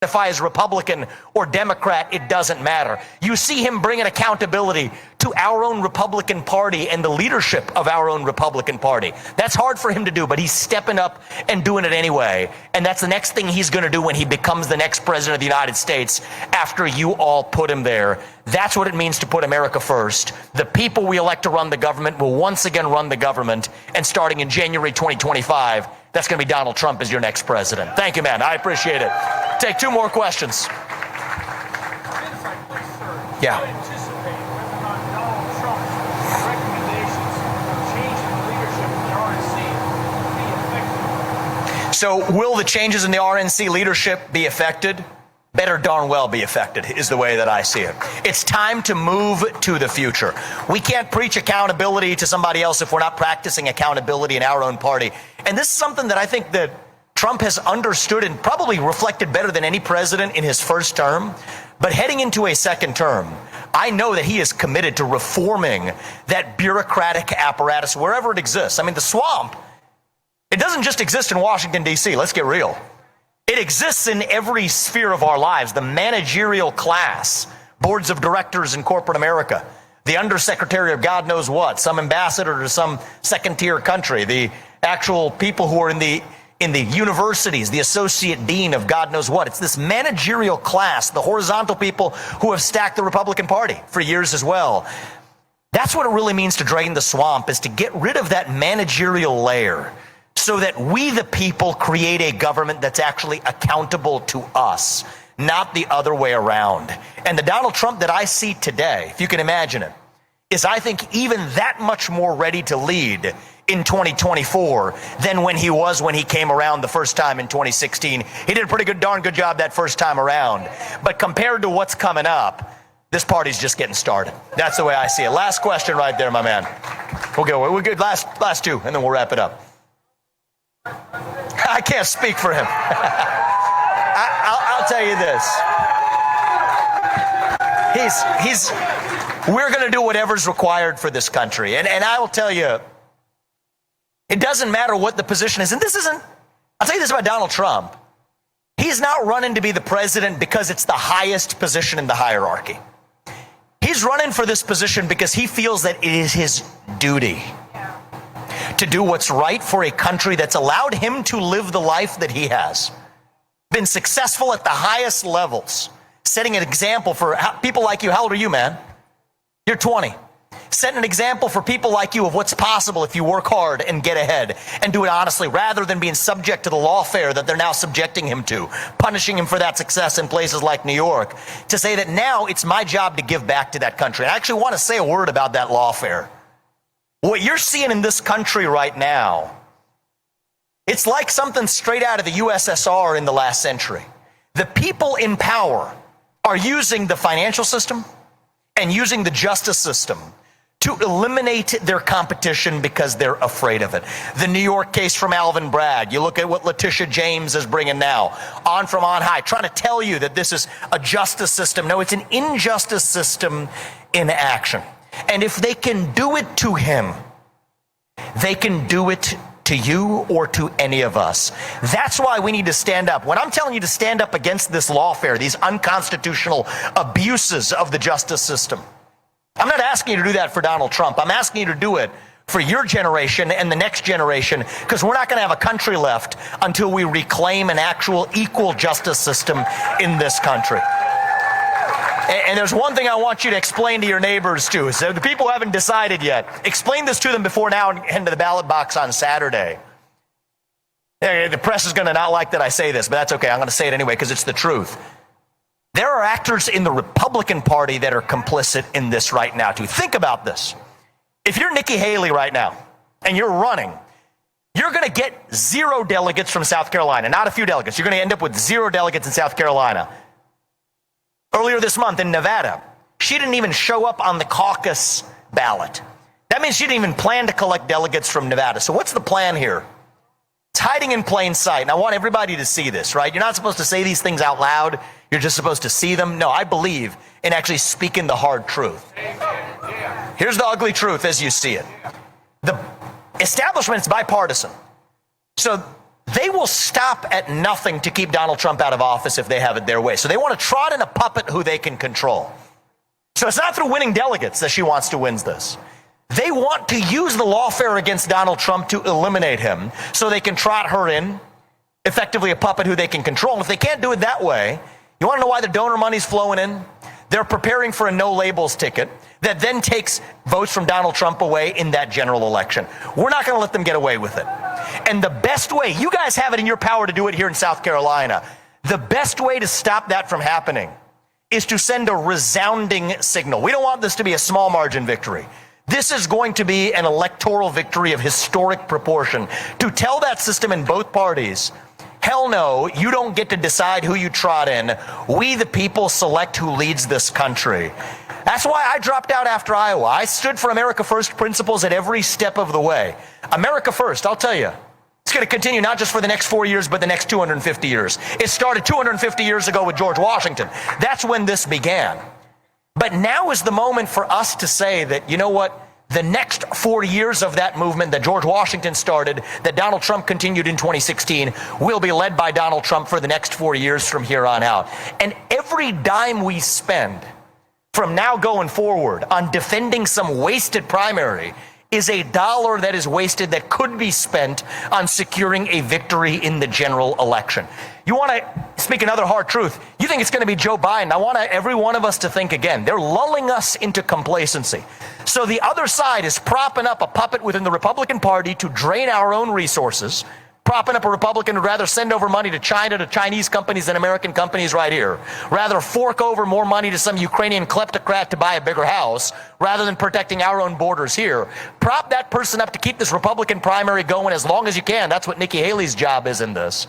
identify as Republican or Democrat, it doesn't matter. You see him bringing accountability to our own Republican Party and the leadership of our own Republican Party. That's hard for him to do, but he's stepping up and doing it anyway. And that's the next thing he's going to do when he becomes the next president of the United States after you all put him there. That's what it means to put America first. The people we elect to run the government will once again run the government. And starting in January 2025, that's going to be Donald Trump as your next president. Thank you, man. I appreciate it. Take two more questions. Yeah. So will the changes in the RNC leadership be affected? Better darn well be affected is the way that I see it. It's time to move to the future. We can't preach accountability to somebody else if we're not practicing accountability in our own party. And this is something that I think that Trump has understood and probably reflected better than any president in his first term. But heading into a second term, I know that he is committed to reforming that bureaucratic apparatus wherever it exists. I mean, the swamp, it doesn't just exist in Washington, D.C. Let's get real. It exists in every sphere of our lives. The managerial class, boards of directors in corporate America, the undersecretary of God knows what, some ambassador to some second-tier country, the actual people who are in the universities, the associate dean of God knows what. It's this managerial class, the horizontal people who have stacked the Republican Party for years as well. That's what it really means to drain the swamp, is to get rid of that managerial layer so that we, the people, create a government that's actually accountable to us, not the other way around. And the Donald Trump that I see today, if you can imagine it, is I think even that much more ready to lead in 2024 than when he came around the first time in 2016. He did a darn good job that first time around. But compared to what's coming up, this party's just getting started. That's the way I see it. Last question right there, my man. We'll go last two, and then we'll wrap it up. I can't speak for him. I'll tell you this. We're going to do whatever's required for this country. And I will tell you, it doesn't matter what the position is. And I'll tell you this about Donald Trump. He's not running to be the president because it's the highest position in the hierarchy. He's running for this position because he feels that it is his duty to do what's right for a country that's allowed him to live the life that he has. Been successful at the highest levels, setting an example for people like you. How old are you, man? You're 20. Setting an example for people like you of what's possible if you work hard and get ahead and do it honestly, rather than being subject to the lawfare that they're now subjecting him to, punishing him for that success in places like New York, to say that now it's my job to give back to that country. I actually want to say a word about that lawfare. What you're seeing in this country right now, it's like something straight out of the USSR in the last century. The people in power are using the financial system and using the justice system to eliminate their competition because they're afraid of it. The New York case from Alvin Bragg, you look at what Letitia James is bringing now, on from on high, trying to tell you that this is a justice system. No, it's an injustice system in action. And if they can do it to him, they can do it to you or to any of us. That's why we need to stand up. When I'm telling you to stand up against this lawfare, these unconstitutional abuses of the justice system, I'm not asking you to do that for Donald Trump. I'm asking you to do it for your generation and the next generation, because we're not going to have a country left until we reclaim an actual equal justice system in this country. And there's one thing I want you to explain to your neighbors too. So the people who haven't decided yet, explain this to them before now and head to the ballot box on Saturday. The press is going to not like that I say this, but that's okay. I'm going to say it anyway because it's the truth. There are actors in the Republican Party that are complicit in this right now too. Think about this. If you're Nikki Haley right now and you're running, you're going to get 0 delegates from South Carolina, not a few delegates. You're going to end up with 0 delegates in South Carolina. Earlier this month in Nevada, she didn't even show up on the caucus ballot. That means she didn't even plan to collect delegates from Nevada. So what's the plan here? It's hiding in plain sight. And I want everybody to see this, right? You're not supposed to say these things out loud. You're just supposed to see them. No, I believe in actually speaking the hard truth. Here's the ugly truth as you see it. The establishment's bipartisan. So they will stop at nothing to keep Donald Trump out of office if they have it their way. So they want to trot in a puppet who they can control. So it's not through winning delegates that she wants to win this. They want to use the lawfare against Donald Trump to eliminate him so they can trot her in, effectively a puppet who they can control. And if they can't do it that way, you want to know why the donor money's flowing in? They're preparing for a no-labels ticket that then takes votes from Donald Trump away in that general election. We're not going to let them get away with it. And the best way, you guys have it in your power to do it here in South Carolina, the best way to stop that from happening is to send a resounding signal. We don't want this to be a small margin victory. This is going to be an electoral victory of historic proportion. To tell that system in both parties, hell no, you don't get to decide who you trot in. We, the people, select who leads this country. That's why I dropped out after Iowa. I stood for America First principles at every step of the way. America First, I'll tell you, it's going to continue not just for the next 4 years, but the next 250 years. It started 250 years ago with George Washington. That's when this began. But now is the moment for us to say that, you know what? The next 4 years of that movement that George Washington started, that Donald Trump continued in 2016, will be led by Donald Trump for the next 4 years from here on out. And every dime we spend from now going forward on defending some wasted primary is a dollar that is wasted that could be spent on securing a victory in the general election. You want to speak another hard truth. You think it's going to be Joe Biden. I want every one of us to think again. They're lulling us into complacency. So the other side is propping up a puppet within the Republican Party to drain our own resources, propping up a Republican who'd rather send over money to China, to Chinese companies than American companies right here, rather fork over more money to some Ukrainian kleptocrat to buy a bigger house, rather than protecting our own borders here. Prop that person up to keep this Republican primary going as long as you can. That's what Nikki Haley's job is in this.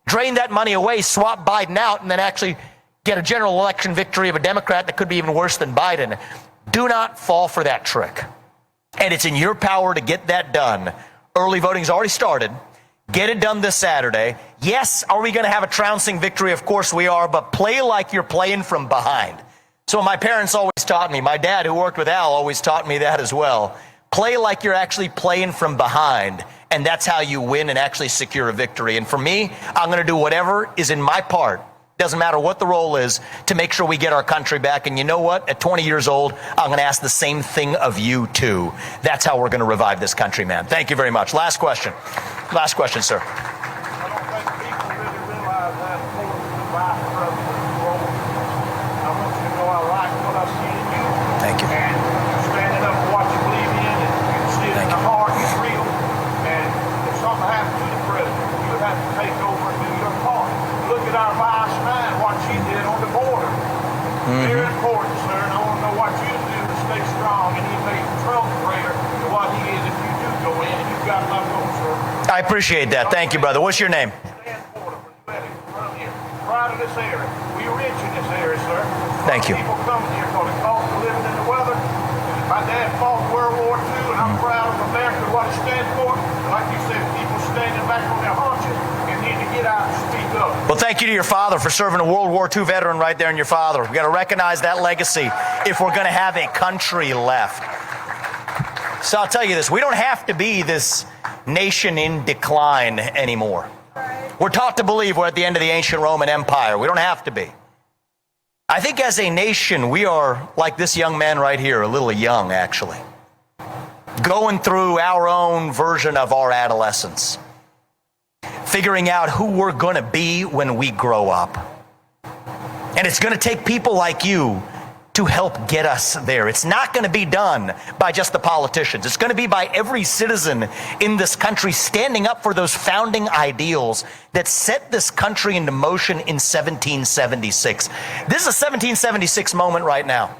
Drain that money away, swap Biden out, and then actually get a general election victory of a Democrat that could be even worse than Biden. Do not fall for that trick. And it's in your power to get that done. Early voting's already started. Get it done this Saturday. Yes, are we going to have a trouncing victory? Of course we are, but play like you're playing from behind. So my parents always taught me, my dad who worked with Al always taught me that as well. Play like you're actually playing from behind, and that's how you win and actually secure a victory. And for me, I'm going to do whatever is in my part, doesn't matter what the role is, to make sure we get our country back. And you know what? At 20 years old, I'm going to ask the same thing of you too. That's how we're going to revive this country, man. Thank you very much. Last question. Last question, sir. I don't think people really realize how important the vice president's role is. I want you to know I like what I see in you. Thank you. And you're standing up for what you believe in, and you can see it in the heart, it's real. And if something happened to the president, you would have to take over and do your part. Look at our vice man, what she did on the border. Very important, sir, and I want to know what you do to stay strong and even make Trump greater than what he is if you do go in, and you've got my vote, sir. I appreciate that. Thank you, brother. What's your name? Stand for it, for letting us run here. Right in this area. We're rich in this area, sir. Thank you. People coming here for the cost of living in the weather. My dad fought World War II, and I'm proud of America, what it stands for. Like you said, people standing back on their haunches and need to get out and speak up. Well, thank you to your father for serving a World War II veteran right there, and your father. We've got to recognize that legacy if we're going to have a country left. So I'll tell you this, we don't have to be this nation in decline anymore. We're taught to believe we're at the end of the ancient Roman Empire. We don't have to be. I think as a nation, we are like this young man right here, a little young actually, going through our own version of our adolescence, figuring out who we're going to be when we grow up. And it's going to take people like you to help get us there. It's not going to be done by just the politicians. It's going to be by every citizen in this country standing up for those founding ideals that set this country into motion in 1776. This is a 1776 moment right now.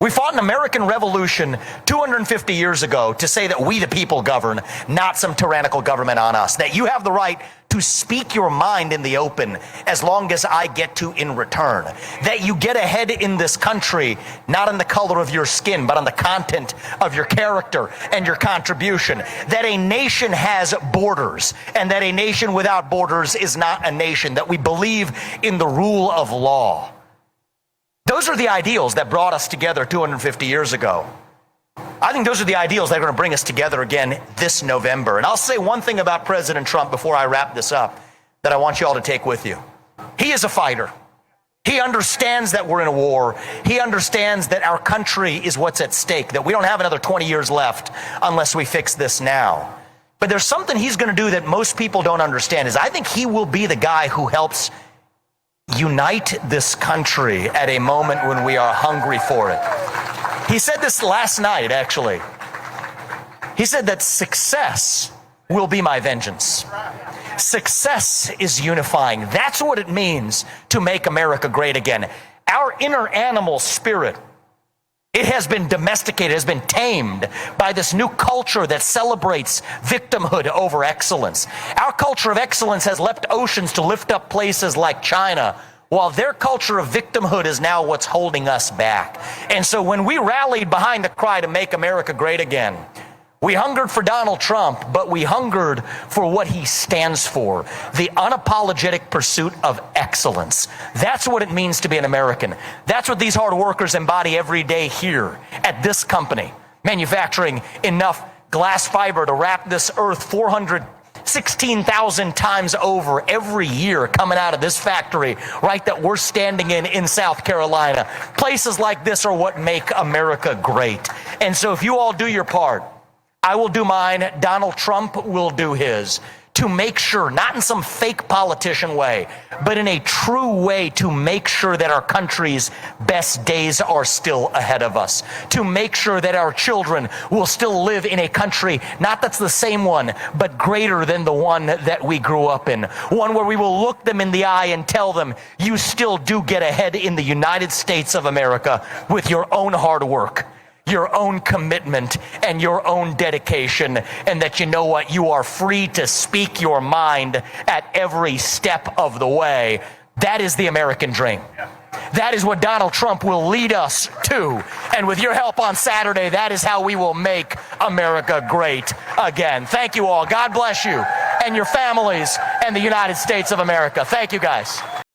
We fought an American Revolution 250 years ago to say that we the people govern, not some tyrannical government on us. That you have the right to speak your mind in the open as long as I get to in return. That you get ahead in this country, not on the color of your skin, but on the content of your character and your contribution. That a nation has borders, and that a nation without borders is not a nation. That we believe in the rule of law. Those are the ideals that brought us together 250 years ago. I think those are the ideals that are going to bring us together again this November. And I'll say one thing about President Trump before I wrap this up that I want you all to take with you. He is a fighter. He understands that we're in a war. He understands that our country is what's at stake, that we don't have another 20 years left unless we fix this now. But there's something he's going to do that most people don't understand is I think he will be the guy who helps unite this country at a moment when we are hungry for it. He said this last night, actually. He said that success will be my vengeance. Success is unifying. That's what it means to make America great again. Our inner animal spirit, it has been domesticated, has been tamed by this new culture that celebrates victimhood over excellence. Our culture of excellence has leapt oceans to lift up places like China, while their culture of victimhood is now what's holding us back. And so when we rallied behind the cry to make America great again, we hungered for Donald Trump, but we hungered for what he stands for, the unapologetic pursuit of excellence. That's what it means to be an American. That's what these hard workers embody every day here at this company, manufacturing enough glass fiber to wrap this earth 416,000 times over every year coming out of this factory, right, that we're standing in South Carolina. Places like this are what make America great. And so if you all do your part, I will do mine, Donald Trump will do his, to make sure, not in some fake politician way, but in a true way to make sure that our country's best days are still ahead of us, to make sure that our children will still live in a country, not that's the same one, but greater than the one that we grew up in, one where we will look them in the eye and tell them, you still do get ahead in the United States of America with your own hard work, your own commitment, and your own dedication, and that you know what, you are free to speak your mind at every step of the way. That is the American dream. That is what Donald Trump will lead us to. And with your help on Saturday, that is how we will make America great again. Thank you all. God bless you and your families and the United States of America. Thank you, guys.